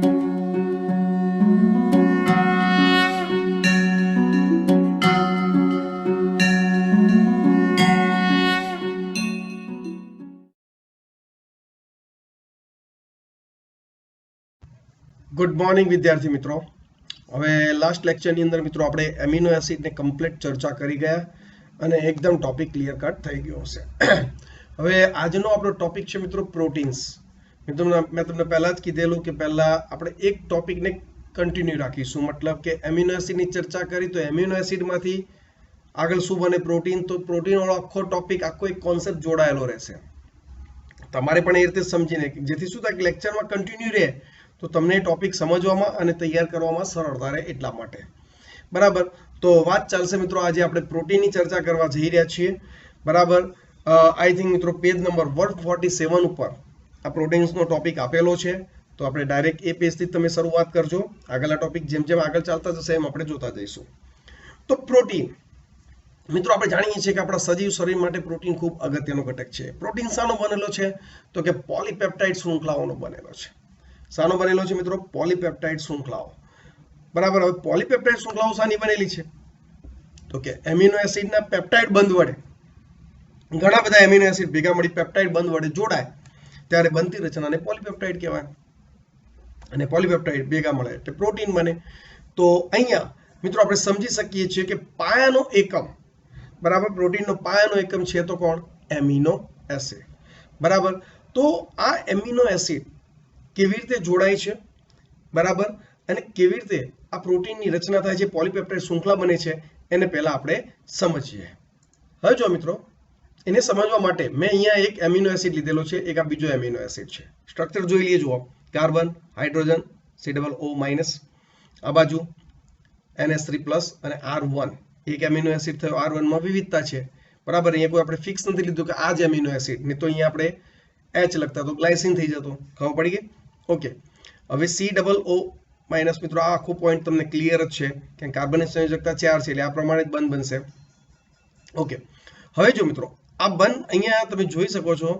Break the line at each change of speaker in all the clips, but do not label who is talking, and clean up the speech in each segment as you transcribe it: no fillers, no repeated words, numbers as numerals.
Good morning વિદ્યાર્થી મિત્રો. હવે લાસ્ટ લેક્ચરની અંદર મિત્રો આપણે એમિનો એસિડને કમ્પ્લીટ ચર્ચા કરી ગયા અને એકદમ ટોપિક ક્લિયર કટ થઈ ગયો હશે. હવે આજનો આપણો ટોપિક છે મિત્રો પ્રોટીન્સ. મેં તમને પહેલા જ કીધેલું કે પહેલા આપણે એક ટોપિકને કન્ટિન્યુ રાખીશું, મતલબ કે એમિનો એસિડની ચર્ચા કરી તો એમિનો એસિડમાંથી આગળ શું બને પ્રોટીન, તો પ્રોટીનવાળો આખો ટોપિક આખો એક કોન્સેપ્ટ જોડાયેલો રહેશે. તમારે પણ એ રીતે સમજીને જેથી શું થાય કે લેક્ચરમાં કન્ટિન્યુ રહે તો તમને ટોપિક સમજવામાં અને તૈયાર કરવામાં સરળતા રહે એટલા માટે. બરાબર, તો વાત ચાલશે મિત્રો. આજે આપણે પ્રોટીનની ચર્ચા કરવા જઈ રહ્યા છીએ. બરાબર, આઈ થિંક મિત્રો પેજ નંબર 147 ઉપર આ પ્રોટીન્સનો ટોપિક આપેલો છે, તો આપણે ડાયરેક્ટ એ પેજથી તમે શરૂઆત કરજો. આગળના ટોપિક જેમ જેમ આગળ ચાલતા જશે એમ આપણે જોતા જઈશું. તો પ્રોટીન મિત્રો, આપણે જાણીએ છીએ કે આપણા સજીવ શરીર માટે પ્રોટીન ખૂબ અગત્યનો ઘટક છે. પ્રોટીન શાનો બનેલો છે? તો કે પોલીપેપ્ટાઇડ શૃંખલાઓનો બનેલો છે. શાનો બનેલો છે મિત્રો? પોલીપેપ્ટાઇડ શૃંખલાઓ. બરાબર, હવે પોલીપેપ્ટાઇડ શૃંખલાઓ શાની બનેલી છે? તો કે એમિનો એસિડના પેપ્ટાઇડ બંધ વડે, ઘણા બધા એમિનો એસિડ ભેગા મળી પેપ્ટાઇડ બંધ વડે જોડાય ત્યારે બનતી રચનાને પોલીપેપ્ટાઇડ કહેવાય. અને પોલીપેપ્ટાઇડ ભેગા મળે એટલે પ્રોટીન બને. તો અહીંયા મિત્રો આપણે સમજી શકીએ છીએ કે પાયાનો એકમ, બરાબર, પ્રોટીનનો પાયાનો એકમ છે તો કોણ? Amino acid. બરાબર, તો આ એમિનો એસિડ કેવી રીતે જોડાય છે, બરાબર, અને કેવી રીતે આ પ્રોટીનની રચના થાય છે, પોલીપેપ્ટાઇડ શૃંખલા બને છે, એને પહેલા આપણે સમજીએ. હવે જો મિત્રો, એને સમજવા માટે મેં અહીંયા એક એમિનો એસિડ લીધેલો છે, એક આ બીજો એમિનો એસિડ છે. સ્ટ્રક્ચર જોઈ લઈએ. જુઓ, કાર્બન, હાઇડ્રોજન, COO-, આ બાજુ NH3+ અને R1. એક એમિનો એસિડ થયો. R1 માં વિવિધતા છે. બરાબર, અહીંયા કોઈ આપણે ફિક્સ નથી લીધું કે આ જ એમિનો એસિડ, નહીં તો અહીંયા આપણે H લખતા તો ગ્લાયસિન થઈ જતો. ખબર પડી ગઈ? ઓકે, હવે COO- મિત્રો, આ આખો પોઈન્ટ તમને ક્લિયર જ છે કે કાર્બન સંયોજકતા 4 છે એટલે આ પ્રમાણે જ બંધ બનશે. ઓકે, હવે જો મિત્રો, આ બંધ અહીંયા તમે જોઈ શકો છો,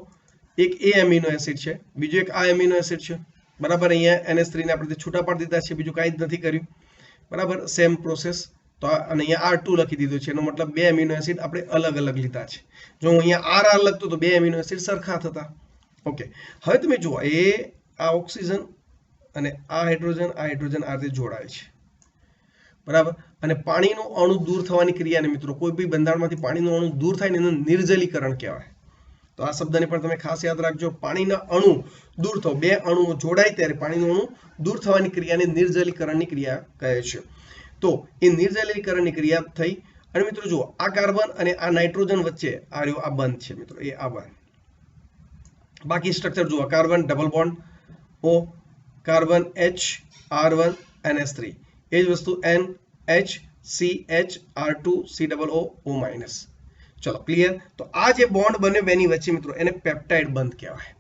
એક એ એમિનો એસિડ છે, બીજો એક આ એમિનો એસિડ છે. બરાબર, અહીંયા NH3 ને આપણે છૂટા પાડી દીધા છે, બીજું કાંઈ જ નથી કર્યું. બરાબર, સેમ પ્રોસેસ. તો અને અહીંયા R2 લખી દીધું છે, એનો મતલબ બે એમિનો એસિડ આપણે અલગ અલગ લીધા છે. જો હું અહીંયા RR લખતો તો બે એમિનો એસિડ સરખા થતા. ઓકે, હવે તમે જુઓ, આ ઓક્સિજન અને આ હાઇડ્રોજન આ રીતે જોડાય છે. બરાબર, અને પાણીનું અણુ દૂર થવાની ક્રિયાને મિત્રો, કોઈ બી બંધારણમાંથી પાણીનું અણુ દૂર થાય ને એનું નિર્જલીકરણ કહેવાય. તો આ શબ્દને પણ તમે ખાસ યાદ રાખજો. પાણીના અણુ દૂર થવો, બે અણુઓ જોડાય ત્યારે પાણીનું અણુ દૂર થવાની ક્રિયાને નિર્જલીકરણની ક્રિયા કહે છે. તો એ નિર્જલીકરણની ક્રિયા થઈ અને મિત્રો જુઓ, આ કાર્બન અને આ નાઇટ્રોજન વચ્ચે આ રહ્યો આ બંધ છે મિત્રો, એ આ બંધ. બાકી સ્ટ્રક્ચર જુઓ, carbon double bond O, carbon H, R1 NH3, એ જ વસ્તુ NH CH R2 COO-. ચલો ક્લિયર. તો આ જે બોન્ડ બને બેની વચ્ચે મિત્રો, એને પેપ્ટાઇડ બંધ કહેવાય.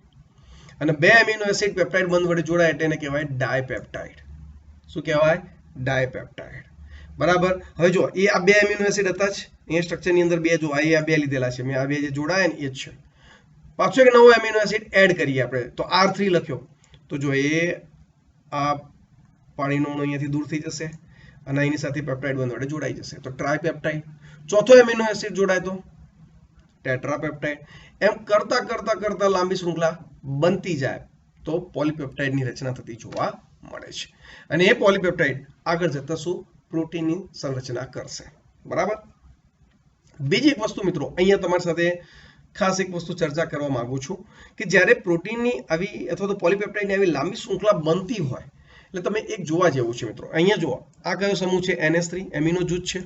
અને બે એમિનો એસિડ પેપ્ટાઇડ બંધ વડે જોડાય એટલે એને કહેવાય ડાયપેપ્ટાઇડ. શું કહેવાય? ડાયપેપ્ટાઇડ. બરાબર, હવે જો એ આ બે એમિનો એસિડ હતા જ અહીંયા સ્ટ્રક્ચરની અંદર, બે જો આ બે લીધેલા છે મેં, આ બે જે જોડાયા ને એ જ છે. પાછો એક નવો એમિનો એસિડ એડ કરીએ આપણે, તો R3 લખ્યો. તો જો એ આ પાણીનો અણુ અહીંયાથી દૂર થઈ જશે અને એની સાથે પેપ્ટાઇડ બંધ વડે જોડાઈ જશે, તો ટ્રાયપેપ્ટાઇડ. ચોથો એમિનો એસિડ જોડાય તો ટેટ્રાપેપ્ટાઇડ. એમ કરતા કરતા કરતા લાંબી શૃંખલા બનતી જાય તો પોલીપેપ્ટાઇડની રચના થતી જોવા મળે છે. અને એ પોલીપેપ્ટાઇડ આગળ જતા શું? પ્રોટીનની સંરચના કરશે. બરાબર, બીજી એક વસ્તુ મિત્રો, અહીંયા તમારી સાથે ખાસ એક વસ્તુ ચર્ચા કરવા માંગુ છું કે જ્યારે પ્રોટીનની આવી અથવા તો પોલીપેપ્ટાઇડની આવી લાંબી શૃંખલા બનતી હોય એટલે તમે એક જોવા જેવું છે મિત્રો. અહીંયા જુઓ, આ કયો સમૂહ છે? NH3 એમિનો જૂથ છે.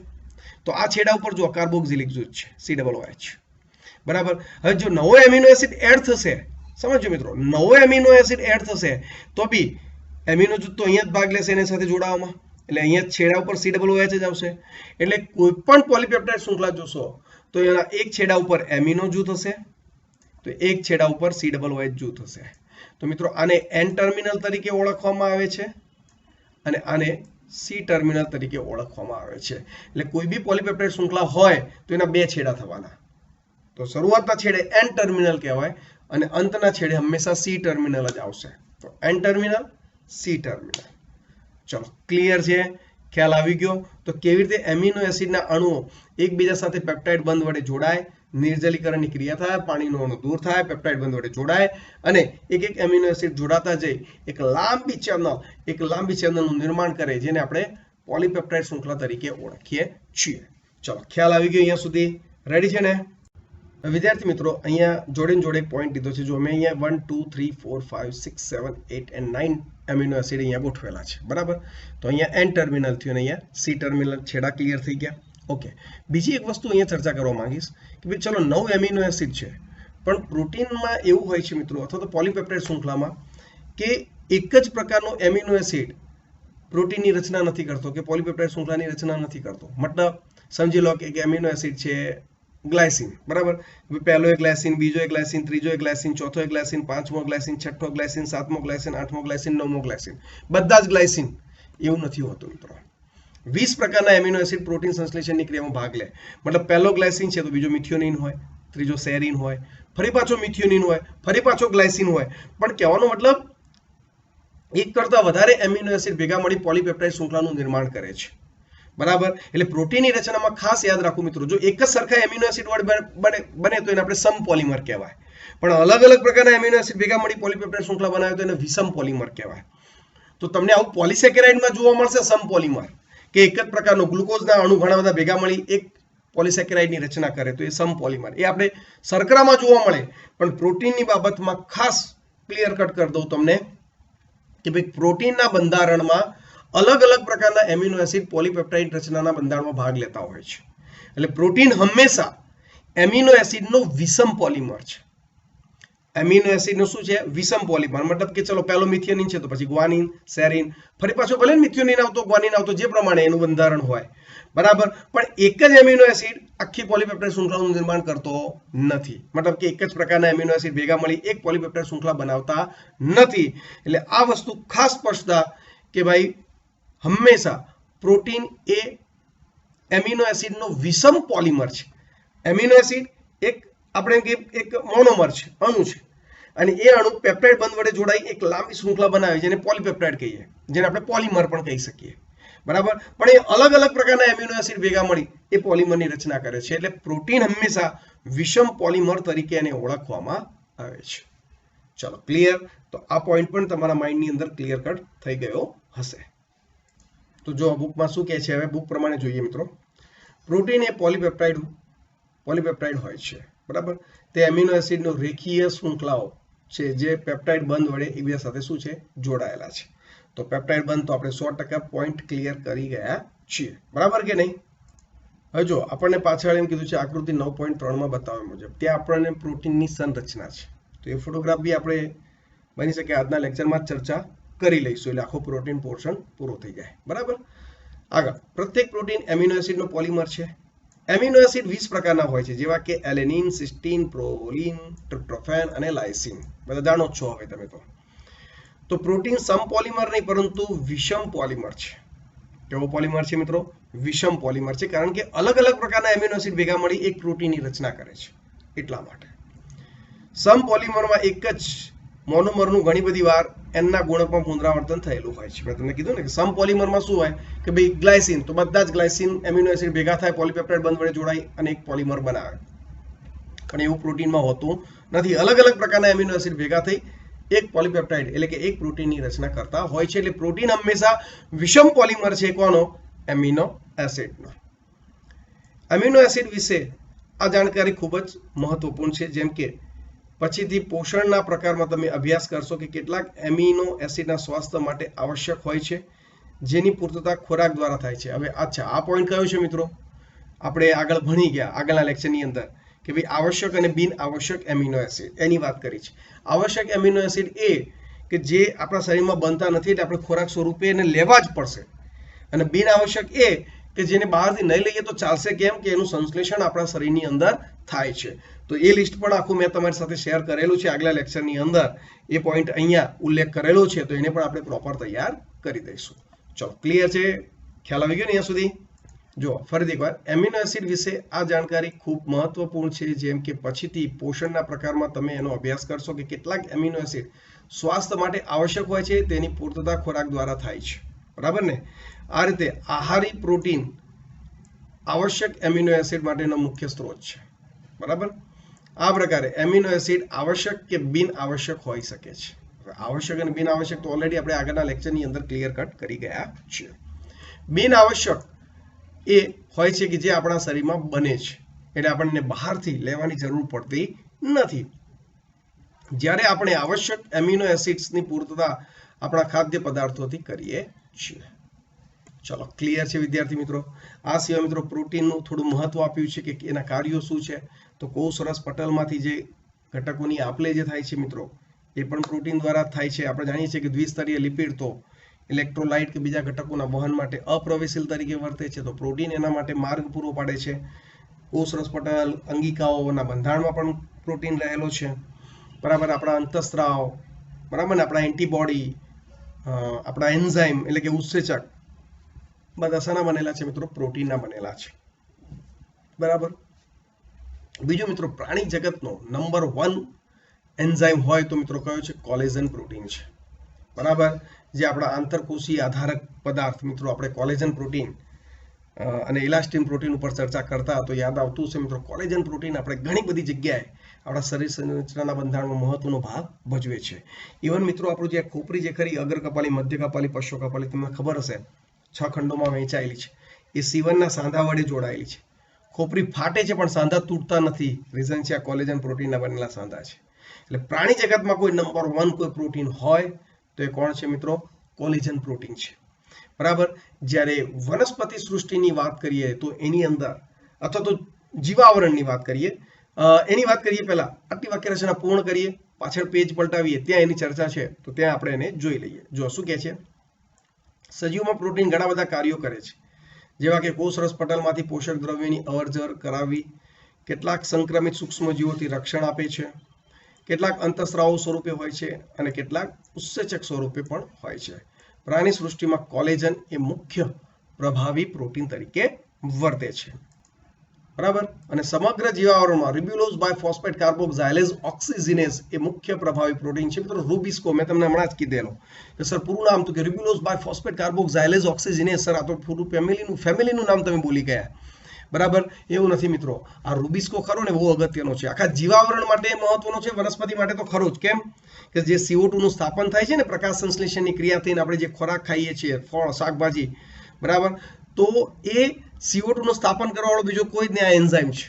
તો આ છેડા ઉપર જુઓ, કાર્બોક્સિલિક જૂથ છે, COOH. બરાબર, હવે જો નવો એમિનો એસિડ એડ થશે, સમજો મિત્રો, નવો એમિનો એસિડ એડ થશે તો બી એમિનો જૂથ તો અહીંયા જ ભાગ લેશે એની સાથે જોડાવામાં, એટલે અહીંયા છેડા ઉપર COOH જ આવશે. એટલે કોઈ પણ પોલીપેપ્ટાઇડ શૃંખલા જોશો તો એના એક છેડા ઉપર એમિનો જૂથ હશે, તો એક છેડા ઉપર COOH જૂથ હશે. તો મિત્રો આને N ટર્મિનલ તરીકે ઓળખવામાં આવે છે અને આને C ટર્મિનલ તરીકે ઓળખવામાં આવે છે. એટલે કોઈ બી પોલીપેપ્ટાઇડ શૃંખલા હોય તો એના બે છેડા થવાના. તો શરૂઆતના છેડે N ટર્મિનલ કહેવાય અને અંતના છેડે હંમેશા C ટર્મિનલ જ આવશે. તો N ટર્મિનલ સી ટર્મિનલ. ચલો ક્લિયર છે, ખ્યાલ આવી ગયો. તો કેવી રીતે એમિનો એસિડના અણુઓ એકબીજા સાથે પેપ્ટાઇડ બંધ વડે જોડાય, નિર્જલીકરણની ક્રિયા થાય, પાણીનો અણુ દૂર થાય, પેપ્ટાઇડ બંધ વડે જોડાય અને એક એક એમિનો એસિડ જોડાતા જઈ એક લાંબી ચેનલનું નિર્માણ કરે, જેને આપણે પોલીપેપ્ટાઇડ શૃંખલા તરીકે ઓળખીએ છીએ. ચલો ખ્યાલ આવી ગયો અહીંયા સુધી? રેડી છે ને? વિદ્યાર્થી મિત્રો, અહીંયા જોડે જોડે પોઈન્ટ લીધો છે. જો મેં અહીંયા 1 2 3 4 5 6 7 8 and 9 એમિનો એસિડ અહીંયા ગોઠવેલા છે, બરાબર. તો અહીંયા એન ટર્મિનલ થયું અને અહીંયા સી ટર્મિનલ છેડા ક્લિયર થઈ ગયા. ઓકે, બીજી એક વસ્તુ અહીંયા ચર્ચા કરવા માંગીશ કે ભાઈ ચલો 9 એમિનો એસિડ છે, પણ પ્રોટીનમાં એવું હોય છે મિત્રો, અથવા તો પોલીપેપ્ટાઇડ શૃંખલામાં, કે એક જ પ્રકારનો એમિનો એસિડ પ્રોટીનની રચના નથી કરતો કે પોલીપેપ્ટાઇડ શૃંખલાની રચના નથી કરતો. મતલબ સમજી લો કે એક એમિનો એસિડ છે ગ્લાયસિન, બરાબર. પહેલો એક ગ્લાયસિન, બીજો એક ગ્લાયસિન, ત્રીજો એક ગ્લાયસિન, ચોથો એક ગ્લાયસિન, પાંચમો ગ્લાયસિન, છઠ્ઠો ગ્લાયસિન, સાતમો ગ્લાયસિન, આઠમો ગ્લાયસિન, નવમો ગ્લાયસિન, બધા જ ગ્લાયસિન. એવું નથી હોતું મિત્રો. 20 પ્રકારના એમિનો એસિડ પ્રોટીન સંશ્લેષણની ક્રિયામાં ભાગ લે. મતલબ પહેલો ગ્લાયસિન છે તો બીજો મિથિયોનિન હોય, ત્રીજો સેરીન હોય, ફરી પાછો મિથિયોનિન હોય, ફરી પાછો ગ્લાયસિન હોય. પણ કહેવાનો મતલબ એક કરતા વધારે એમિનો એસિડ ભેગા મળી પોલીપેપ્ટાઇડ શૃંખલાનું નિર્માણ કરે છે, બરાબર. એટલે પ્રોટીનની રચનામાં ખાસ યાદ રાખવું મિત્રો, જો એક જ સરખા એમિનો એસિડ બને તો એને આપણે સમપોલિમર કહેવાય, પણ અલગ અલગ પ્રકારના એમિનો એસિડ ભેગા મળી પોલીપેપ્ટાઇડ શૃંખલા બનાવે તો એને વિષમ પોલિમર કહેવાય. તો તમને આવું પોલિસેકેરાઇડમાં જોવા મળશે સમપોલિમર, કે એક જ પ્રકારનો ગ્લુકોઝના અણુ ઘણા બધા ભેગા મળી એક પોલિસેકેરાઇડની રચના કરે તો એ સમપોલિમર. એ આપણે શર્કરામાં જોવા મળે, પણ પ્રોટીનની બાબતમાં ખાસ ક્લિયર કટ કરી દઉં તમને કે ભાઈ પ્રોટીનના બંધારણમાં અલગ અલગ પ્રકારના એમિનો એસિડ પોલીપેપ્ટાઇડ રચનાના બંધારણમાં ભાગ લેતા હોય છે. એટલે પ્રોટીન હંમેશા એમિનો એસિડનો વિષમ પોલિમર છે. એમિનો એસિડનો શું છે? વિષમ પોલિમર. મતલબ કે ચલો પહેલો મિથિયોનિન છે તો પછી ગ્વાનિન, સેરીન, ફરી પાછો ભલે મિથિયોનિન આવતો, ગ્વાનિન આવતો, જે પ્રમાણે એનું બંધારણ હોય, બરાબર. પણ એક જ એમિનો એસિડ આખી પોલીપેપ્ટાઇડ શૃંખલાનું નિર્માણ કરતો નથી. મતલબ કે એક જ પ્રકારના એમિનો એસિડ ભેગા મળી એક પોલીપેપ્ટાઇડ શૃંખલા બનાવતા નથી. એટલે આ વસ્તુ ખાસ સ્પષ્ટતા કે ભાઈ હંમેશા પ્રોટીન એ એમિનો એસિડનો વિષમ પોલિમર છે. એમિનો એસિડ આપણે એક મોનોમર છે, અણુ છે, અને એ અણુ પેપ્ટાઇડ બંધ વડે જોડાઈ એક લાંબી શૃંખલા બનાવે જેને પોલીપેપ્ટાઇડ કહીએ, જેને આપણે પોલિમર પણ કહી શકીએ, બરાબર. પણ એ અલગ અલગ પ્રકારના એમિનો એસિડ ભેગા મળી એ પોલિમરની રચના કરે છે. એટલે પ્રોટીન હંમેશા વિષમ પોલિમર તરીકે એને ઓળખવામાં આવે છે. ચલો ક્લિયર? તો આ પોઈન્ટ પણ તમારા માઇન્ડની અંદર ક્લિયર કટ થઈ ગયો હશે. તો જો બુકમાં શું કહે છે, હવે બુક પ્રમાણે જોઈએ મિત્રો. પ્રોટીન એ પોલીપેપ્ટાઇડ હોય છે, બરાબર. તે એમિનો એસિડનો રેખીય શૃંખલાઓ છે જે પેપ્ટાઇડ બંધ વડે એકબીજા સાથે શું છે? જોડાયેલા છે. તો પેપ્ટાઇડ બંધ તો આપણે 100% પોઈન્ટ ક્લિયર કરી ગયા છીએ, બરાબર કે નહીં? હવે જો આપણને પાછળ એમ કીધું છે આકૃતિ 9.3 માં બતાવ્યા મુજબ ત્યાં આપણને પ્રોટીનની સંરચના છે. તો એ ફોટોગ્રાફ બી આપણે બની શકે આજના લેક્ચરમાં ચર્ચા કરી લઈશું, એટલે આખો પ્રોટીન પોર્શન પૂરો થઈ જાય, બરાબર. આગળ, પ્રત્યેક પ્રોટીન એમિનો એસિડનો પોલિમર છે. એમિનો એસિડ 20 પ્રકારના હોય છે, જેવા કે એલેનિન, સિસ્ટીન, પ્રોલિન, ટ્રિપ્ટોફેન અને લાઇસિન. બધા જાણો છો હવે તમે તો પ્રોટીન સમપોલિમર નહીં પરંતુ વિષમ પોલિમર છે. કેવો પોલિમર છે મિત્રો? વિષમ પોલિમર છે, કારણ કે અલગ અલગ પ્રકારના એમિનો એસિડ ભેગા મળી એક પ્રોટીનની રચના કરે છે. એટલા માટે સમપોલિમરમાં એક જ મોનોમરનું ઘણી બધી વાર એનના ગુણકમાં પુનરાવર્તન થયેલું હોય છે. મેં તમને કીધું ને કે સમપોલિમરમાં શું હોય કે ભાઈ ગ્લાયસિન, તો બધા જ ગ્લાયસિન એમિનો એસિડ ભેગા થાય, પોલીપેપ્ટાઇડ બંધ વડે જોડાઈ અને એક પોલિમર બનાવે. પણ એવું પ્રોટીનમાં હોતું નથી. અલગ અલગ પ્રકારના એમિનો એસિડ ભેગા થઈ એક પોલીપેપ્ટાઇડ એટલે કે એક પ્રોટીનની રચના કરતા હોય છે. એટલે પ્રોટીન હંમેશા વિષમ પોલિમર છે. કોનો? એમિનો એસિડનો. એમિનો એસિડ વિશે આ જાણકારી ખૂબ જ મહત્વપૂર્ણ છે. જેમ કે પછીથી પોષણના પ્રકારમાં તમે અભ્યાસ કરશો કે કેટલાક એમિનો એસિડના સ્વાસ્થ્ય માટે આવશ્યક હોય છે, જેની પૂર્તતા ખોરાક દ્વારા થાય છે. હવે અચ્છા, આ પોઈન્ટ કયો છે મિત્રો? આપણે આગળ ભણી ગયા આગળના લેક્ચરની અંદર કે ભાઈ આવશ્યક અને બિન આવશ્યક એમિનો એસિડ એની વાત કરી છે. આવશ્યક એમિનો એસિડ એ કે જે આપણા શરીરમાં બનતા નથી, એટલે આપણે ખોરાક સ્વરૂપે એને લેવા જ પડશે. અને બિન આવશ્યક એ કે જેને બહારથી નહીં લઈએ તો ચાલશે, કેમ કે એનું સંશ્લેષણ આપણા શરીરની અંદર થાય છે. તો એ લિસ્ટ પણ આખું મેં તમારી સાથે શેર કરેલું છે આગલા લેક્ચરની અંદર. એ પોઈન્ટ અહીંયા ઉલ્લેખ કરેલો છે, તો એને પણ આપણે પ્રોપર તૈયાર કરી દઈશું. ચલો ક્લિયર છે? ખ્યાલ આવી ગયો ને અહીંયા સુધી? જો ફરીથી એકવાર એમિનો એસિડ વિશે આ જાણકારી ખૂબ મહત્વપૂર્ણ છે, જેમ કે પછીથી પોષણના પ્રકારમાં તમે એનો અભ્યાસ કરશો કે કેટલાક એમિનો એસિડ સ્વાસ્થ્ય માટે આવશ્યક હોય છે, તેની પૂર્તતા ખોરાક દ્વારા થાય છે, બરાબર ને? આ રીતે આહારી પ્રોટીન આવશ્યક એમિનો એસિડ માટેનો મુખ્ય સ્ત્રોત છે, બરાબર? આ પ્રકારે એમિનો એસિડ આવશ્યક કે બિન આવશ્યક હોઈ શકે છે. આવશ્યક અને બિન આવશ્યક તો ઓલરેડી આપણે આગળના લેક્ચરની અંદર ક્લિયર કટ કરી ગયા છીએ. બિન આવશ્યક એ હોય છે કે જે આપણા શરીરમાં બને છે, એટલે આપણને બહારથી લેવાની જરૂર પડતી નથી. જ્યારે આપણે આવશ્યક એમિનો એસિડ્સની પૂર્તતા આપણા ખાદ્ય પદાર્થોથી કરીએ છીએ. ચલો, ક્લિયર છે વિદ્યાર્થી મિત્રો? આ સિવાય મિત્રો પ્રોટીનનું થોડું મહત્વ આપ્યું છે કે એના કાર્યો શું છે. તો કોષરસ પટલમાંથી જે ઘટકોની આપલે જે થાય છે મિત્રો, એ પણ પ્રોટીન દ્વારા થાય છે. આપણે જાણીએ છીએ કે દ્વિસ્તરીય લિપિડ તો ઇલેક્ટ્રોલાઇટ કે બીજા ઘટકોના વહન માટે અપ્રવેશીલ તરીકે વર્તે છે, તો પ્રોટીન એના માટે માર્ગ પૂરો પાડે છે. કોષરસ પટલ, અંગિકાઓના બંધારણમાં પણ પ્રોટીન રહેલો છે, બરાબર? આપણા અંતઃસ્ત્રાવ, બરાબર ને, આપણા એન્ટીબોડી, આપણા એન્ઝાઇમ એટલે કે ઉત્સેચક, બધા શાના બનેલા છે મિત્રો? પ્રોટીનના બનેલા છે, બરાબર? બીજું મિત્રો, પ્રાણી જગતનો નંબર 1 એન્ઝાઇમ હોય તો મિત્રો કયો છે? કોલેજન પ્રોટીન છે, બરાબર? જે આપણા આંતરકોષીય આધારક પદાર્થ મિત્રો, આપણે કોલેજન પ્રોટીન અને ઇલાસ્ટિન પ્રોટીન ઉપર ચર્ચા કરતા તો યાદ આવતું છે મિત્રો, કોલેજન પ્રોટીન આપણે ઘણી બધી જગ્યાએ આપણા શરીર સંરચનાના બંધારણમાં મહત્વનો ભાગ ભજવે છે. ઇવન મિત્રો આપણું જે ખોપરી જે ખરી અગ્ર કપાલી, મધ્ય કપાલી, પશ્ચ કપાલી, તમને ખબર હશે 6 ખંડોમાં વહેંચાયેલી છે. એ C1ના સાંધા વડે જોડાયેલી છે. ખોપરી ફાટે છે પણ સાંધા તૂટતા નથી. રીઝન છે આ કોલેજન પ્રોટીનના બનેલા સાંધા છે. એટલે પ્રાણી જગતમાં કોઈ નંબર 1 કોઈ પ્રોટીન હોય તો એ કોણ છે મિત્રો? કોલેજન પ્રોટીન છે, બરાબર? જ્યારે વનસ્પતિ સૃષ્ટિની વાત કરીએ તો એની અંદર, અથવા તો જીવાવરણની વાત કરીએ, એની વાત કરીએ પહેલા આટલી વાક્ય રચના પૂર્ણ કરીએ, પાછળ પેજ પલટાવીએ, ત્યાં એની ચર્ચા છે, તો ત્યાં આપણે એને જોઈ લઈએ. જો શું કહે છે? સજીવમાં પ્રોટીન ઘણા બધા કાર્યો કરે છે, જેવા કે કોષરસ પટલમાંથી પોષક દ્રવ્યોની અવરજવર કરાવવી, કેટલાક સંક્રમિત સૂક્ષ્મજીવોથી રક્ષણ આપે છે, કેટલાક અંતઃસ્રાવો સ્વરૂપે હોય છે અને કેટલાક ઉત્સેચક સ્વરૂપે પણ હોય છે. પ્રાણી સૃષ્ટિમાં કોલેજન એ મુખ્ય પ્રભાવી પ્રોટીન તરીકે વર્તે છે, બરાબર? અને સમગ્ર જીવાવરણમાં રિબ્યુલોઝ બાયફોસ્ફેટ કાર્બોક્સાઇલેઝ ઓક્સિજનેઝ એ મુખ્ય પ્રભાવી પ્રોટીન છે મિત્રો. રૂબિસ્કો મેં તમને હમણાં જ કીધેલો કે સર પૂરું નામ તો કે રિબ્યુલોઝ બાયફોસ્ફેટ કાર્બોક્સાઇલેઝ ઓક્સિજનેઝ. સર આ તો પૂરું ફેમિલીનું નામ તમે ભૂલી ગયા, બરાબર? એવું નથી મિત્રો. આ રૂબિસ્કો ખરો ને બહુ અગત્યનો છે, આખા જીવાવરણ માટે મહત્વનો છે, વનસ્પતિ માટે તો ખરો જ. કેમ કે જે CO2 નું સ્થાપન થાય છે ને પ્રકાશ સંશ્લેષણની ક્રિયાથી આપણે જે ખોરાક ખાઈએ છીએ, ફળ, શાકભાજી, બરાબર? તો એ CO2 નું સ્થાપન કરવાવાળો બીજો કોઈ જ નહીં, આ એન્ઝાઇમ છે.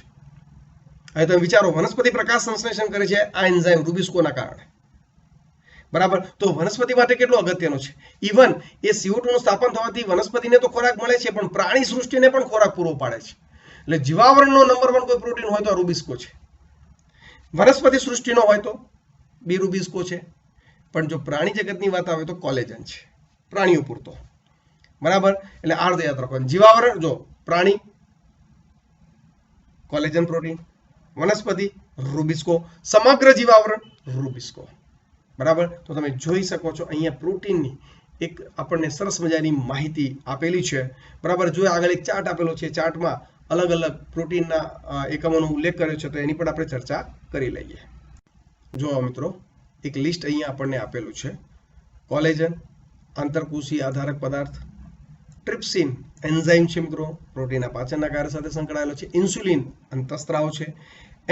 હવે તમે વિચારો, વનસ્પતિ પ્રકાશ સંશ્લેષણ કરે છે આ એન્ઝાઇમ રૂબિસ્કોના કારણે, બરાબર? તો વનસ્પતિ માટે કેટલો અગત્યનો છે. ઇવન એ CO2 નું સ્થાપન થવાથી વનસ્પતિને તો ખોરાક મળે છે, પણ પ્રાણી સૃષ્ટિને પણ ખોરાક પૂરો પાડે છે. એટલે જીવાવરણનો નંબર 1 કોઈ પ્રોટીન હોય તો આ રૂબિસ્કો છે. વનસ્પતિ સૃષ્ટિનો હોય તો બી રૂબિસ્કો છે, પણ જો પ્રાણી જગતની વાત આવે તો કોલેજન છે, પ્રાણીઓ પૂરતો, બરાબર? એટલે આર્ધ યાદ રાખવાનું. જીવાવરણ, જો પ્રાણી કોલેજન પ્રોટીન, વનસ્પતિ રૂબિસ્કો, સમગ્ર જીવાવરણ રૂબિસ્કો, બરાબર? તો તમે જોઈ શકો છો અહીંયા પ્રોટીનની એક આપણને સરસ મજાની માહિતી આપેલી છે, બરાબર? જો આગળ એક ચાર્ટ આપેલો છે, ચાર્ટમાં અલગ અલગ પ્રોટીનના એકમોનો ઉલ્લેખ કર્યો છે, તો એની પણ આપણે ચર્ચા કરી લઈએ. જો મિત્રો એક લિસ્ટ અહીંયા આપણને આપેલું છે. કોલેજન આંતરકોષીય આધારક પદાર્થ, ટ્રિપ્સિન એન્ઝાઇમ છે મિત્રો, પ્રોટીનના પાચનના કાર્ય સાથે સંકળાયેલો છે. ઇન્સ્યુલિન અંતઃસ્ત્રાવ છે.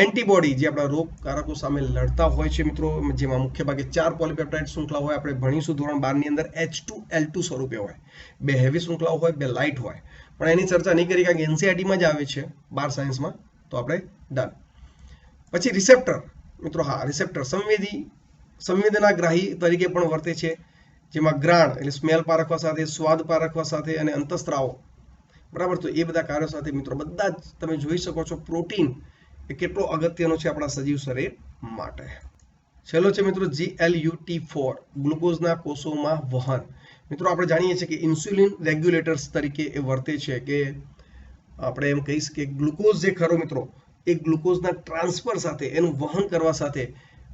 એન્ટીબોડી જે આપણા રોગકારકો સામે લડતા હોય છે મિત્રો, જેમાં મુખ્ય ભાગે 4 પોલીપેપ્ટાઇડ શૃંખલા હોય. આપણે ભણીશું ધોરણ 12 ની અંદર H2L2 સ્વરૂપે હોય, 2 હેવી શૃંખલાઓ હોય, 2 લાઇટ હોય, પણ એની ચર્ચા નહીં કરી કારણ કે NCERT-માં જ આવે છે 12 સાયન્સમાં, તો આપણે ડન. પછી રિસેપ્ટર મિત્રો, હા રિસેપ્ટર સંવેદનાગ્રાહી તરીકે પણ વર્તે છે, જેમાં ગ્રાણ એટલે સ્મેલ પારખવા સાથે, સ્વાદ પારખવા સાથે અને અંતઃસ્ત્રાવો, બરાબર? તો એ બધા કાર્યો સાથે મિત્રો બધા જ તમે જોઈ શકો છો પ્રોટીન એ કેટલો અગત્યનો છે આપણા સજીવ શરીર માટે. છેલ્લો છે મિત્રો GLUT4, ગ્લુકોઝના કોષોમાં વહન. મિત્રો આપણે જાણીએ છીએ કે ઇન્સ્યુલિન રેગ્યુલેટર્સ તરીકે એ વર્તે છે, કે આપણે એમ કહી શકીએ ગ્લુકોઝ જે ખરો મિત્રો એ ગ્લુકોઝના ટ્રાન્સફર સાથે, એનું વહન કરવા સાથે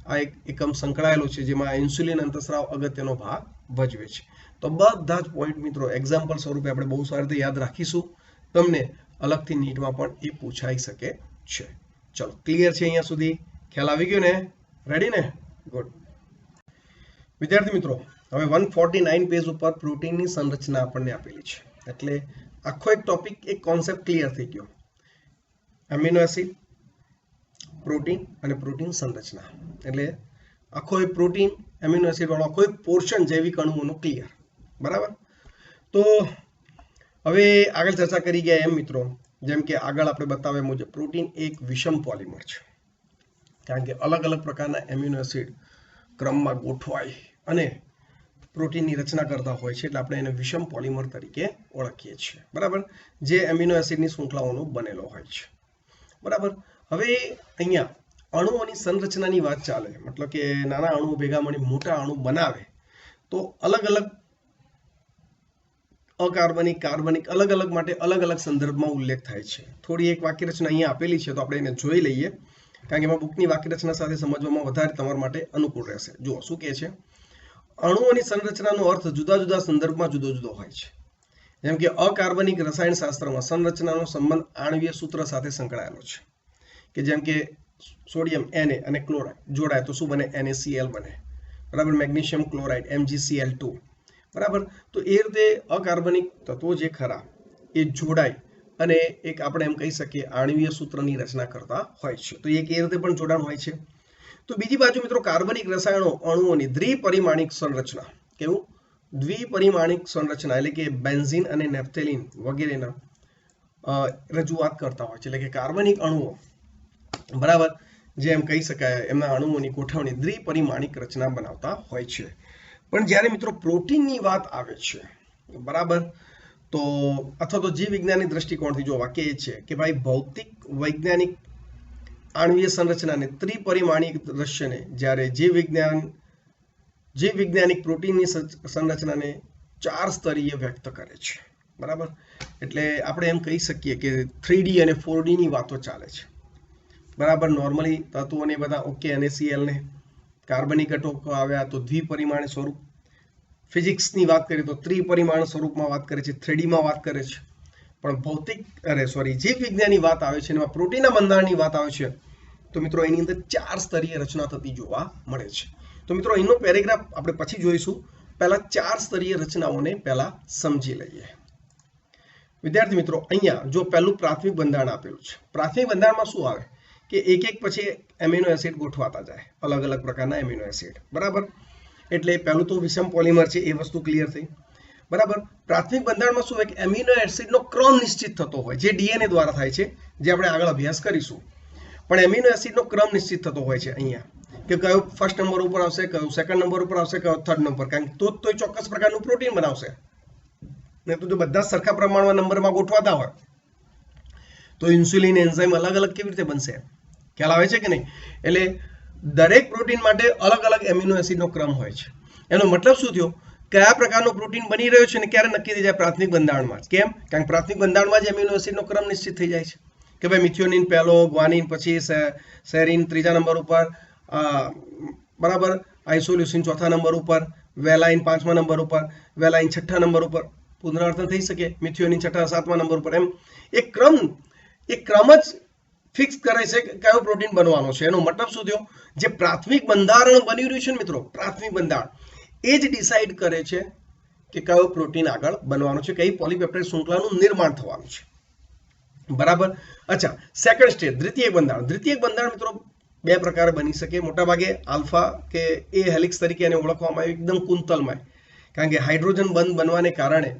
આ એક એકમ સંકળાયેલો છે, જેમાં ઇન્સ્યુલિન અંતઃસ્રાવ અગત્યનો ભાગ ભજવે છે. તો બધા જ પોઈન્ટ મિત્રો એક્ઝામ્પલ સ્વરૂપે આપણે બહુ સારી રીતે યાદ રાખીશું, તમને અલગથી નીટમાં પણ એ પૂછાઈ શકે છે. ચલો ક્લિયર છે અહીંયા સુધી? ખ્યાલ આવી ગયો ને? રેડી ને? ગુડ. વિદ્યાર્થી મિત્રો, હવે 149 પેજ ઉપર પ્રોટીનની સંરચના આપણને આપેલી છે. એટલે આખો એક ટોપિક, એક કોન્સેપ્ટ ક્લિયર થઈ ગયો. એમિનો એસિડ, પ્રોટીન અને પ્રોટીન સંરચના. એટલે આખો એક પ્રોટીન એમિનો એસિડ વાળો આખો એક પોર્શન જૈવિક અણુઓનો ક્લિયર. બરાબર? તો હવે આગળ ચર્ચા કરી ગયા એમ મિત્રો, જેમ કે આગળ આપણે બતાવ્યા મુજબ પ્રોટીન એક વિષમ પોલિમર છે. કારણ કે અલગ અલગ પ્રકારના એમિનો એસિડ ક્રમમાં ગોઠવાય અને પ્રોટીનની રચના કરતા હોય છે, એટલે આપણે એને વિષમ પોલિમર તરીકે ઓળખીએ છીએ. બરાબર? જે એમિનો એસિડની શૃંખલાઓનો બનેલો હોય છે. બરાબર? હવે અહીંયા અણુઓની સંરચનાની વાત ચાલે, મતલબ કે નાના અણુઓ ભેગા મળી મોટા અણુ બનાવે, તો અલગ અલગ અકાર્બનિક, કાર્બનિક અલગ અલગ માટે અલગ અલગ સંદર્ભમાં ઉલ્લેખ થાય છે. થોડી એક વાક્ય રચના અહીંયા આપેલી છે, તો આપણે એને જોઈ લઈએ, કારણ કે એમાં બુકની વાક્ય રચના સાથે સમજવામાં વધારે તમારા માટે અનુકૂળ રહેશે. જુઓ શું કહે છે. અણુઓની સંરચનાનો અર્થ જુદા જુદા સંદર્ભમાં જુદો જુદો હોય છે. જેમ કે અકાર્બનિક રસાયણશાસ્ત્રમાં સંરચનાનો સંબંધ આણ્વીય સૂત્ર સાથે સંકળાયેલો છે. કે જેમ કે સોડિયમ Na અને ક્લોરાઇડ જોડાય તો શું બને? NaCl બને. બરાબર? Magnesium chloride MgCl2. બરાબર? તો એ રીતે અકાર્બનિક તત્વો જે ખરા એ જોડાય અને એક આપણે એમ કહી શકીએ આણ્વીય સૂત્રની રચના કરતા હોય છે. તો એક એ રીતે પણ જોડાણ હોય છે. તો બીજી બાજુ મિત્રો કાર્બનિક રસાયણો અણુઓની દ્વિપરિમાણિક સંરચના, કેવું? દ્વિપરિમાણિક સંરચના એટલે કે બેન્ઝીન અને નેપ્થેલિન વગેરેના રજૂઆત કરતા હોય છે. એટલે કે કાર્બનિક અણુઓ, બરાબર, જે એમ કહી શકાય એમના અણુઓની ગોઠવણી દ્વિપરિમાણિક રચના બનાવતા હોય છે. પણ જ્યારે મિત્રો પ્રોટીનની વાત આવે છે, બરાબર, તો અથવા તો જીવ વિજ્ઞાનની દ્રષ્ટિકોણથી જો વાક્ય એ છે કે ભાઈ ભૌતિક વૈજ્ઞાનિક આણ્વીય સંરચનાને ત્રિપરિમાણિક દ્રશ્યને જ્યારે જીવ વૈજ્ઞાનિક પ્રોટીનની સંરચનાને 4 સ્તરીય વ્યક્ત કરે છે. બરાબર? એટલે આપણે એમ કહી શકીએ કે 3D અને 4D ની વાતો ચાલે છે. બરાબર? નોર્મલી તત્વોને બધા ઓકે, NaCl ને કાર્બનિક ઘટકો આવ્યા તો દ્વિપરિમાણીય સ્વરૂપ. ફિઝિક્સની વાત કરીએ તો ત્રિપરિમાણ સ્વરૂપમાં વાત કરે છે, 3D માં વાત કરે છે. પણ જીવ વિજ્ઞાનની વાત આવે છે, એમાં પ્રોટીનના બંધારણની વાત આવે છે, તો મિત્રો એની અંદર 4 સ્તરીય રચના થતી જોવા મળે છે. તો મિત્રો એનો પેરેગ્રાફ આપણે પછી જોઈશું. પહેલા 4 સ્તરીય રચનાઓને પહેલા સમજી લઈએ. વિદ્યાર્થી મિત્રો, અહીંયા જો પહેલું પ્રાથમિક બંધારણ આપેલું છે. પ્રાથમિક બંધારણમાં શું આવે કે એક એક પછી એમિનો એસિડ ગોઠવાતા જાય, અલગ અલગ પ્રકારના એમિનો એસિડ. બરાબર? એટલે પહેલું તો વિષમ પોલિમર છે, એ વસ્તુ ક્લિયર થઈ. બરાબર? પ્રાથમિક બંધારણમાં શું હોય કે એમિનો એસિડનો ક્રમ નિશ્ચિત થતો હોય, જે DNA દ્વારા થાય છે, જે આપણે આગળ અભ્યાસ કરીશું. પણ એમિનો એસિડનો ક્રમ નિશ્ચિત થતો હોય છે અહીંયા, કે કયો ફર્સ્ટ નંબર ઉપર આવશે, કયો સેકન્ડ નંબર ઉપર આવશે, કયો થર્ડ નંબર, કારણ કે તો ચોક્કસ પ્રકારનું પ્રોટીન બનાવશે. ને તો બધા સરખા પ્રમાણમાં નંબરમાં ગોઠવાતા હોય તો ઇન્સ્યુલિન એન્ઝાઇમ અલગ અલગ કેવી રીતે બનશે? ખ્યાલ આવે છે કે નહીં? એટલે દરેક પ્રોટીન માટે અલગ અલગ એમિનો એસિડનો ક્રમ હોય છે. એનો મતલબ શું થયો? કયા પ્રકારનો પ્રોટીન બની રહ્યો છે ને ક્યારે નક્કી થઈ જાય? પ્રાથમિક બંધારણમાં. કેમ? કારણ કે પ્રાથમિક બંધારણમાં જ એમિનો એસિડનો ક્રમ નિશ્ચિત થઈ જાય છે કે ભાઈ મિથિયોનિન પહેલો, ગ્વાનિન પછી સેરિન ત્રીજા નંબર ઉપર, બરાબર, આઇસોલ્યુસિન ચોથા નંબર ઉપર, વેલાઇન પાંચમા નંબર ઉપર, વેલાઇન છઠ્ઠા નંબર ઉપર, પુનરાવર્તન થઈ શકે, મિથિયોનિન છઠ્ઠા સાતમા નંબર ઉપર. એમ એક ક્રમ જ ફિક્સ કરે છે કે કયો પ્રોટીન બનવાનો છે. એનો મતલબ શું થયો? જે પ્રાથમિક બંધારણ બની રહ્યું છે ને મિત્રો, પ્રાથમિક બંધારણ એ જ ડિસાઈડ કરે છે કે કયો પ્રોટીન આગળ બનવાનો છે, કઈ પોલીપેપ્ટાઇડ શૃંખલાનું નિર્માણ થવાનું છે. બરાબર? અચ્છા, સેકન્ડ સ્ટેજ દ્વિતીયક બંધારણ. દ્વિતીયક બંધારણ મિત્રો બે પ્રકારે બની શકે. મોટાભાગે આલ્ફા કે એ હેલિક્સ તરીકે એને ઓળખવામાં આવે, એકદમ કુંતલમય, કારણ કે હાઇડ્રોજન બંધ બનવાને કારણે,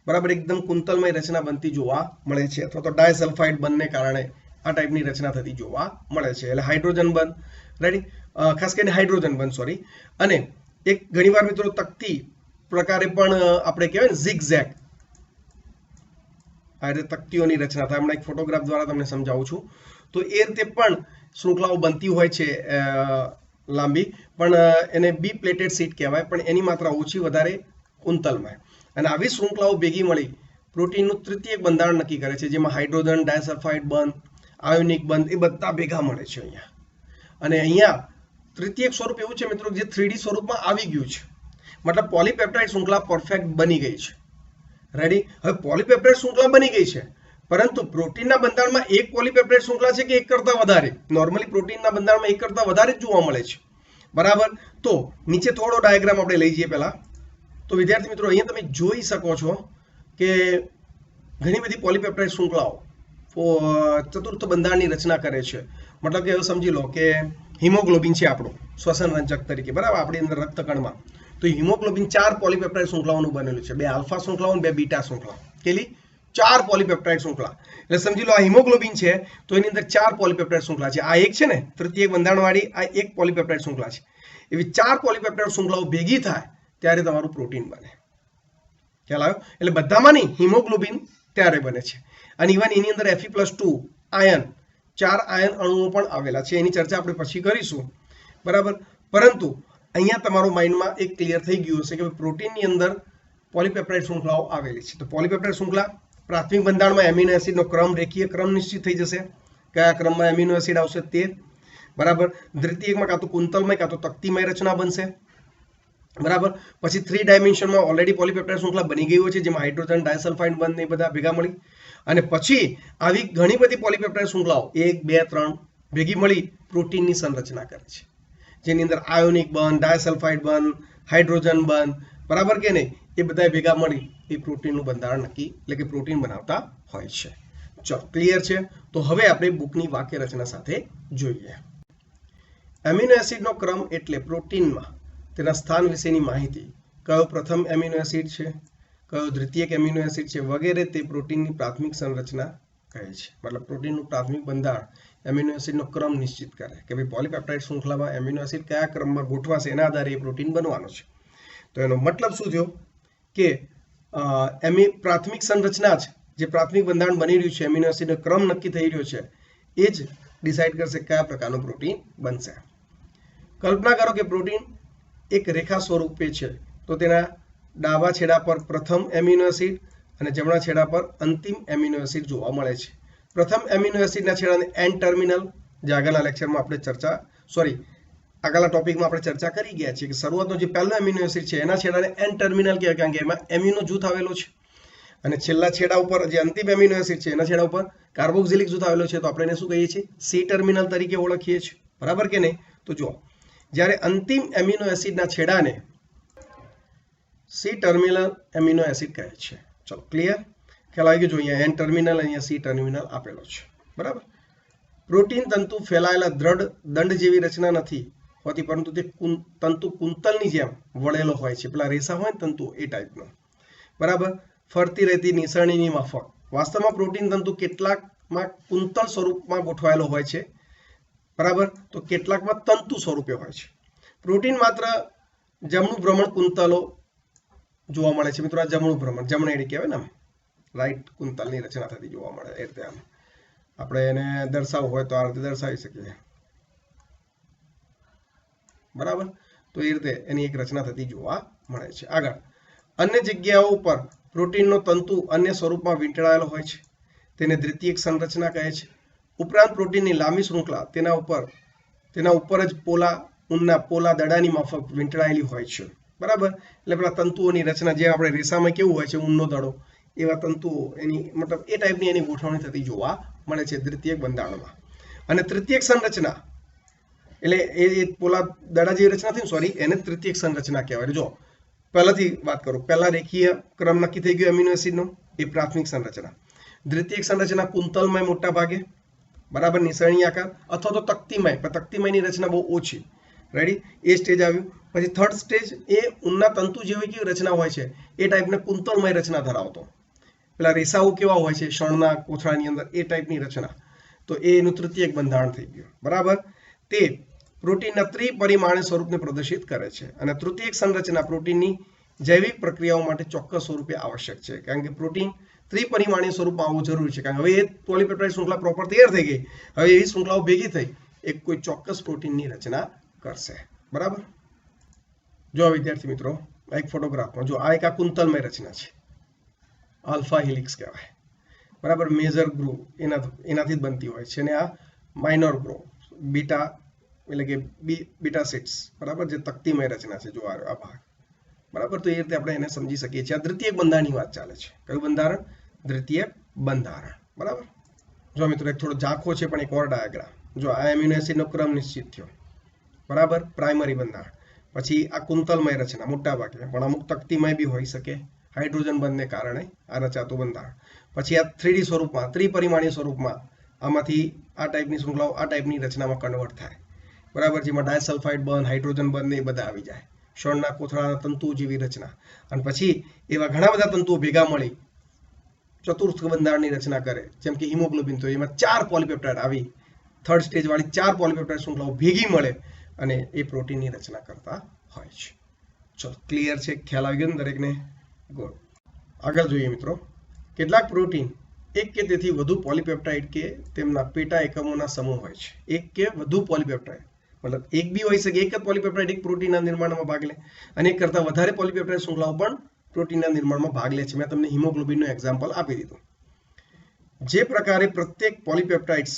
બરાબર, એકદમ કુંતલમય રચના બનતી જોવા મળે છે, અથવા તો ડાયસલ્ફાઇડ બંધને કારણે આ ટાઈપની રચના થતી જોવા મળે છે. એટલે હાઇડ્રોજન બંધ, રેડી, ખાસ કરીને હાઇડ્રોજન બંધ, સોરી. અને એક ઘણીવાર મિત્રો તકતી પ્રકારે પણ આપણે કહેવાય ને ઝિગઝેગ, આ રીતે તકતીઓની રચના થાય. હમણાં એક ફોટોગ્રાફ દ્વારા તમને સમજાવું છું. તો એ રીતે પણ શૃંખલાઓ બનતી હોય છે લાંબી, પણ એને બી પ્લેટેડ સીટ કહેવાય, પણ એની માત્રા ઓછી, વધારે કુંતલમય. અને આવી શૃંખલાઓ ભેગી મળી પ્રોટીનનું તૃતીયક બંધારણ નક્કી કરે છે, જેમાં હાઇડ્રોજન, ડાયસલ્ફાઇડ બંધ, આયોનિક બંધ એ બધા ભેગા મળે છે અહીંયા. અને અહીંયા તૃતીયક સ્વરૂપ એવું છે મિત્રો જે 3D સ્વરૂપમાં આવી ગયું છે, મતલબ પોલીપેપ્ટાઇડ શૃંખલા પરફેક્ટ બની ગઈ છે. રેડી? હવે પોલીપેપ્ટાઇડ શૃંખલા બની ગઈ છે, પરંતુ પ્રોટીનના બંધારણમાં એક પોલીપેપ્ટાઇડ શૃંખલા છે કે એક કરતા વધારે? નોર્મલી પ્રોટીનના બંધારણમાં એક કરતા વધારે જ જોવા મળે છે, બરાબર. તો નીચે થોડો ડાયાગ્રામ આપણે લઈ જઈએ પહેલા. તો વિદ્યાર્થી મિત્રો, અહીંયા તમે જોઈ શકો છો કે ઘણી બધી પોલીપેપ્ટાઇડ શૃંખલાઓ ચતુર્થ બંધારણની રચના કરે છે. મતલબ કે એવું સમજી લો કે હિમોગ્લોબિન છે આપણું શ્વસન રંજક તરીકે, બરાબર, આપણી અંદર રક્તકણમાં. તો હિમોગ્લોબિન 4 પોલીપેપ્ટાઇડ શૃંખલાઓનું બનેલું છે, 2 આલ્ફા શૃંખલાઓ અને 2 બીટા શૃંખલા. કેટલી? 4 પોલીપેપ્ટાઇડ શૃંખલા. એટલે સમજી લો આ હિમોગ્લોબિન છે તો એની અંદર 4 પોલીપેપ્ટાઇડ શૃંખલા છે. આ એક છે ને તૃતીયક બંધારણવાળી, આ એક પોલીપેપ્ટાઇડ શૃંખલા છે. એવી 4 પોલીપેપ્ટાઇડ શૃંખલાઓ ભેગી થાય ત્યારે તમારું પ્રોટીન બને. ખ્યાલ આવ્યો? એટલે બધામાં નહીં, હિમોગ્લોબિન ત્યારે બને છે. અને ઇવન એની અંદર Fe+2 આયન, 4 આયન અણુઓ પણ આવેલા છે. એની ચર્ચા આપણે પછી કરીશું, બરાબર. પરંતુ અહીંયા તમારો માઇન્ડમાં એક ક્લિયર થઈ ગયું હશે કે પ્રોટીનની અંદર પોલીપેપ્ટાઇડ શૃંખલાઓ આવેલી છે. તો પોલીપેપ્ટાઇડ શૃંખલા પ્રાથમિક બંધારણમાં એમિનો એસિડનો ક્રમ, રેખીય ક્રમ નિશ્ચિત થઈ જશે. કયા ક્રમમાં એમિનો એસિડ આવશે તે, બરાબર. દ્વિતીયકમાં કાં તો કુંતલમય કાં તો તક્તિમય રચના બનશે, બરાબર. પછી 3 ડાયમેન્શનમાં ઓલરેડી પોલીપેપ્ટાઇડ શૃંખલા બની ગઈ હોય છે, જેમાં હાઇડ્રોજન, ડાયસલ્ફાઇડ બંધ ને બધા ભેગા મળી. અને પછી આવી ઘણી બધી પોલીપેપ્ટાઇડ શૃંખલાઓ 1, 2, 3 ભેગી મળી પ્રોટીનની સંરચના કરે છે, જેની અંદર આયોનિક બંધ, ડાયસલ્ફાઇડ બંધ, હાઇડ્રોજન બંધ, બરાબર કે નહીં, એ બધા ભેગા મળી એ પ્રોટીનનું બંધારણ નક્કી, એટલે કે પ્રોટીન બનાવતા હોય છે. ચલો, ક્લિયર છે? તો હવે આપણે બુકની વાક્ય રચના સાથે જોઈએ. એમિનો એસિડનો ક્રમ એટલે પ્રોટીનમાં તેના સ્થાન વિશેની માહિતી. કયો પ્રથમ એમિનો એસિડ છે, કયો દ્વિતીયક એમિનો એસિડ છે, વગેરે તે પ્રોટીનની પ્રાથમિક સંરચના કહે છે. મતલબ પ્રોટીનનું પ્રાથમિક બંધારણ એમિનો એસિડનો ક્રમ નિશ્ચિત કરે કે ભાઈ પોલીપેપ્ટાઇડ શૃંખલામાં એમિનો એસિડ કયા ક્રમમાં ગોઠવાશે, એના આધારે એ પ્રોટીન બનવાનું છે. તો એનો મતલબ શું થયો કે પ્રાથમિક સંરચના જ, જે પ્રાથમિક બંધારણ બની રહ્યું છે, એમિનો એસિડનો ક્રમ નક્કી થઈ રહ્યો છે, એ જ ડિસાઇડ કરશે કયા પ્રકારનું પ્રોટીન બનશે. કલ્પના કરો કે પ્રોટીન એક રેખા સ્વરૂપે છે. તો તેના ડાબા છેડા પર પ્રથમ એમિનો એસિડ અને જમણા છેડા પર અંતિમ એમિનો એસિડ જોવા મળે છે. પ્રથમ એમિનો એસિડના છેડાને એન ટર્મિનલ, જે આગળના લેક્ચરમાં આપણે આગળના ટોપિકમાં આપણે ચર્ચા કરી ગયા છીએ કે શરૂઆતનો જે પહેલો એમિનો એસિડ છે એના છેડાને એન ટર્મિનલ કહેવાય, કારણ કે એમાં એમિનો જૂથ આવેલો છે. અને છેલ્લા છેડા ઉપર જે અંતિમ એમિનો એસિડ છે એના છેડા ઉપર કાર્બોક્સિલિક જૂથ આવેલો છે, તો આપણે એને શું કહીએ છીએ? સી ટર્મિનલ તરીકે ઓળખીએ છીએ, બરાબર કે નહીં? તો જુઓ, જ્યારે અંતિમ એમિનો એસિડના છેડાને સી ટર્મિનલ એમિનો એસિડ કહે છે. ચલો, ક્લિયર? ખ્યાલ આવી ગયો? જો અહીંયા એન ટર્મિનલ, અહીંયા સી ટર્મિનલ આપેલો છે, બરાબર. પ્રોટીન તંતુ ફેલાયેલા દ્રઢ દંડ જેવી રચના નથી હોતી, પરંતુ તે તંતુ કુંતલની જેમ વળેલો હોય છે. પેલા રેસા હોય ને તંતુ, એ ટાઈપનો, બરાબર, ફરતી રહેતી નિસરણીની માફક. વાસ્તવમાં પ્રોટીન તંતુ કેટલાકમાં કુંતલ સ્વરૂપમાં ગોઠવાયેલો હોય છે, બરાબર, તો કેટલાકમાં તંતુ સ્વરૂપે હોય છે. પ્રોટીન માત્ર જમણું ભ્રમણ કુંતલો જોવા મળે છે. મિત્રો, આ જમણું ભ્રમણ, જમણેડી કહેવાય ને, આમ રાઈટ કુંતલની રચના થતી જોવા મળે. એ રીતે આમ આપણે એને દર્શાવવું હોય તો આ રીતે દર્શાવી શકીએ, બરાબર. તો એ રીતે એની એક રચના થતી જોવા મળે છે. આગળ, અન્ય જગ્યાઓ ઉપર પ્રોટીનનો તંતુ અન્ય સ્વરૂપમાં વીંટળાયેલો હોય છે, તેને દ્વિતીયક સંરચના કહે છે. ઉપરાંત પ્રોટીનની લાંબી શૃંખલા તેના ઉપર જ ઊનના પોલા દડાની માફક વીંટળાયેલી હોય છે, બરાબર. એટલે પેલા તંતુઓની રચના, જે આપણે રેસામાં કેવું હોય છે ઊનનો દડો, એવા તંતુઓ એની મતલબ એ ટાઈપની એની ગોઠવણી થતી જોવા મળે છે દ્વિતીયક બંધારણમાં. અને તૃતીયક સંરચના એટલે એ પોલા દડા જેવી રચના થઈ, સોરી, એને તૃતીયક સંરચના કહેવાય. જો પહેલાથી વાત કરું, પહેલા રેખીય ક્રમ નક્કી થઈ ગયો એમિનો એસિડનો, એ પ્રાથમિક સંરચના. દ્વિતીયક સંરચના કુંતલમય મોટા ભાગે, બરાબર, નિસરણી આકાર, અથવા તો તક્તિમય, પણ તક્તિમયની રચના બહુ ઓછી. રેડી? એ સ્ટેજ આવ્યું. પછી થર્ડ સ્ટેજ એ ઊનના તંતુ જેવી કેવી રચના હોય છે એ ટાઈપના કુંતલમય રચના ધરાવતો. પેલા રેસાઓ કેવા હોય છે શણના કોથળાની અંદર, એ ટાઈપની રચના. તો એ એનું તૃતીયક બંધારણ થઈ ગયું, બરાબર. તે પ્રોટીનના ત્રિપરિમાણીય સ્વરૂપને પ્રદર્શિત કરે છે. અને તૃતીયક સંરચના પ્રોટીનની જૈવિક પ્રક્રિયાઓ માટે ચોક્કસ સ્વરૂપે આવશ્યક છે, કારણ કે પ્રોટીન ત્રિપરિમાણીય સ્વરૂપમાં આવવું જરૂરી છે. કારણ કે હવે એ પોલીપેપ્ટાઇડ શૃંખલા પ્રોપર તૈયાર થઈ ગઈ, હવે એવી શૃંખલાઓ ભેગી થઈ એક કોઈ ચોક્કસ પ્રોટીનની રચના કરશે, બરાબર. જો વિદ્યાર્થી મિત્રો, એક ફોટોગ્રાફમાં જો આ એક આ કુંતલમય રચના છે, આલ્ફા હિલિક્સ કહેવાય, બરાબર. મેજર ગ્રુવ એનાથી જ બનતી હોય છે, અને આ માઇનોર ગ્રુવ બીટા, એટલે કે બીટા સેટ્સ, બરાબર, જે તક્તિમય રચના છે. જો આ ભાગ, બરાબર. તો એ રીતે આપણે એને સમજી શકીએ છીએ. આ દ્વિતીયક બંધારણની વાત ચાલે છે. કયું બંધારણ? દ્વિતીયક બંધારણ. બરાબર. જો મિત્રો એક થોડો ઝાંખો છે પણ એક ઓર ડાયાગ્રામ. જો આ એમિનો એસિડનો ક્રમ નિશ્ચિત થયો, બરાબર, પ્રાઇમરી બંધારણ. પછી આ કુંતલમય રચના મોટા ભાગે, પણ અમુક તકતીમય બી હોઈ શકે હાઇડ્રોજન બંધને કારણે આ રચાતું બંધારણ. પછી આ 3D સ્વરૂપમાં, ત્રિપરિમાણીય સ્વરૂપમાં આમાંથી આ ટાઈપની શૃંખલાઓ આ ટાઈપની રચનામાં કન્વર્ટ થાય, બરાબર, જેમાં ડાયસલ્ફાઇડ બંધ, હાઇડ્રોજન બંધ ને એ બધા આવી જાય. ક્ષણના કોથળાના તંતુ જેવી રચના. અને પછી એવા ઘણા બધા તંતુઓ ભેગા મળી ચતુર્થ બંધારણની રચના કરે, જેમ કે હિમોગ્લોબિન. તો એમાં 4 પોલીપેપ્ટાઇડ આવી થર્ડ સ્ટેજ વાળી 4 પોલીપેપ્ટાઇડ શૃંખલાઓ ભેગી મળે અને એ પ્રોટીનની રચના કરતા હોય છે. ચલો, ક્લિયર છે? ખ્યાલ આવી ગયો ને દરેકને? ગુડ. આગળ જોઈએ મિત્રો. કેટલાક પ્રોટીન એક કે તેથી વધુ પોલીપેપ્ટાઇડ કે તેમના પેટા એકમોના સમૂહ હોય છે. એક કે વધુ પોલીપેપ્ટાઇડ, મતલબ એક બી હોઈ શકે, એક જ પોલીપેપ્ટાઇડ એક પ્રોટીનના નિર્માણમાં ભાગ લે, અને એક કરતાં વધારે પોલીપેપ્ટાઇડ શૃંખલાઓ પણ પ્રોટીનના નિર્માણમાં ભાગ લે છે. મેં તમને હિમોગ્લોબિનનું એક્ઝામ્પલ આપી દીધું. જે પ્રકારે પ્રત્યેક પોલીપેપ્ટાઇડ્સ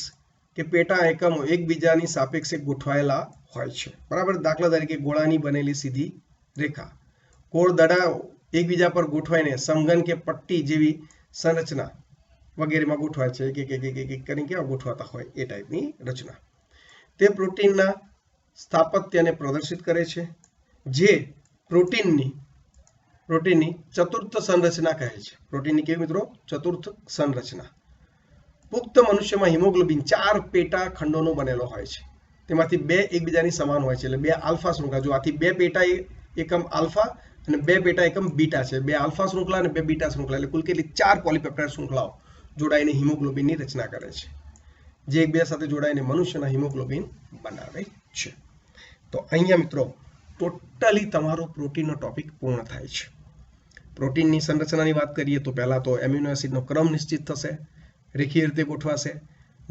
કે પેટા એકમો એકબીજાની સાપેક્ષે ગોઠવાયેલા હોય છે, બરાબર. દાખલા તરીકે ગોળાની બનેલી સીધી રેખા, ગોળ દડાઓ એકબીજા પર ગોઠવાઈને સમઘન કે પટ્ટી જેવી સંરચના વગેરેમાં ગોઠવાય છે. એક કરીને કેવા ગોઠવાતા હોય એ ટાઈપની રચના. તે પ્રોટીનના સ્થાપત્યને પ્રદર્શિત કરે છે, જે પ્રોટીનની ચતુર્થ સંરચના કહે છે. પ્રોટીનની કેવી મિત્રો? ચતુર્થ સંરચના. પુખ્ત મનુષ્યમાં હિમોગ્લોબિન 4 પેટા ખંડોનો બનેલો હોય છે. તેમાંથી 2 એકબીજાની સમાન હોય છે, એટલે 2 આલ્ફા શૃંખલા. જો આથી 2 પેટા એકમ આલ્ફા અને 2 પેટા એકમ બીટા છે. 2 આલ્ફા શૃંખલા અને 2 બીટા શૃંખલા, એટલે કુલ કેટલી? 4 પોલીપેપ્ટાઇડ શૃંખલાઓ જોડાઈને હિમોગ્લોબિનની રચના કરે છે, જે એકબીજા સાથે જોડાઈને મનુષ્યના હિમોગ્લોબિન બનાવે છે. તો અહીંયા મિત્રો ટોટલી તમારો પ્રોટીનનો ટોપિક પૂર્ણ થાય છે. પ્રોટીનની સંરચનાની વાત કરીએ તો પહેલા તો એમિનો એસિડનો ક્રમ નિશ્ચિત થશે, રેખીય રીતે ગોઠવાશે,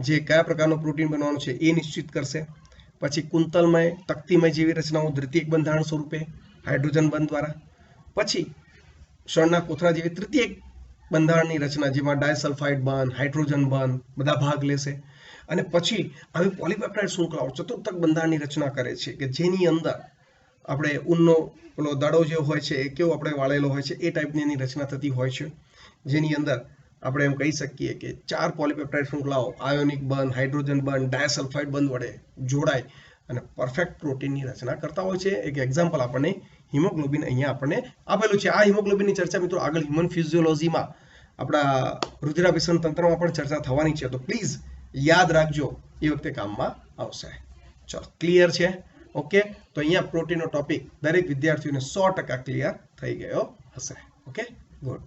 જે કયા પ્રકારનું પ્રોટીન બનવાનું છે એ નિશ્ચિત કરશે. પછી કુંતલમય, તકતીમય જેવી રચનાઓ દ્વિતીયક બંધારણ સ્વરૂપે હાઇડ્રોજન બંધ દ્વારા. પછી ક્ષણના કોથળા જેવી તૃતીયક બંધારણની રચના, જેમાં ડાયસલ્ફાઇડ બંધ, હાઇડ્રોજન બંધ બધા ભાગ લેશે. અને પછી આવી પોલીપેપ્ટાઇડ શૃંખલાઓ ચતુર્થક બંધારણની રચના કરે છે, કે જેની અંદર આપણે ઊનનો પેલો દડો જે હોય છે એ કેવો આપણે વાળેલો હોય છે એ ટાઈપની એની રચના થતી હોય છે, જેની અંદર આપણે એમ કહી શકીએ કે 4 પોલીપેપ્ટાઇડ શૃંખલાઓ આયોનિક બંધ, હાઇડ્રોજન બંધ, ડાયસલ્ફાઇડ બંધ વડે જોડાય અને પરફેક્ટ પ્રોટીનની રચના કરતા હોય છે. એક એક્ઝામ્પલ આપણને હિમોગ્લોબિન અહીંયા આપણને આપેલું છે. આ હિમોગ્લોબિનની ચર્ચા મિત્રો આગળ હ્યુમન ફિઝિયોલોજીમાં, આપણા રુધિરાભિસરણ તંત્રમાં પણ ચર્ચા થવાની છે, તો પ્લીઝ યાદ રાખજો, એ વખતે કામમાં આવશે. ચલો, ક્લિયર છે? ઓકે. તો અહીંયા પ્રોટીનનો ટોપિક દરેક વિદ્યાર્થીઓને 100% ક્લિયર થઈ ગયો હશે. Okay, good.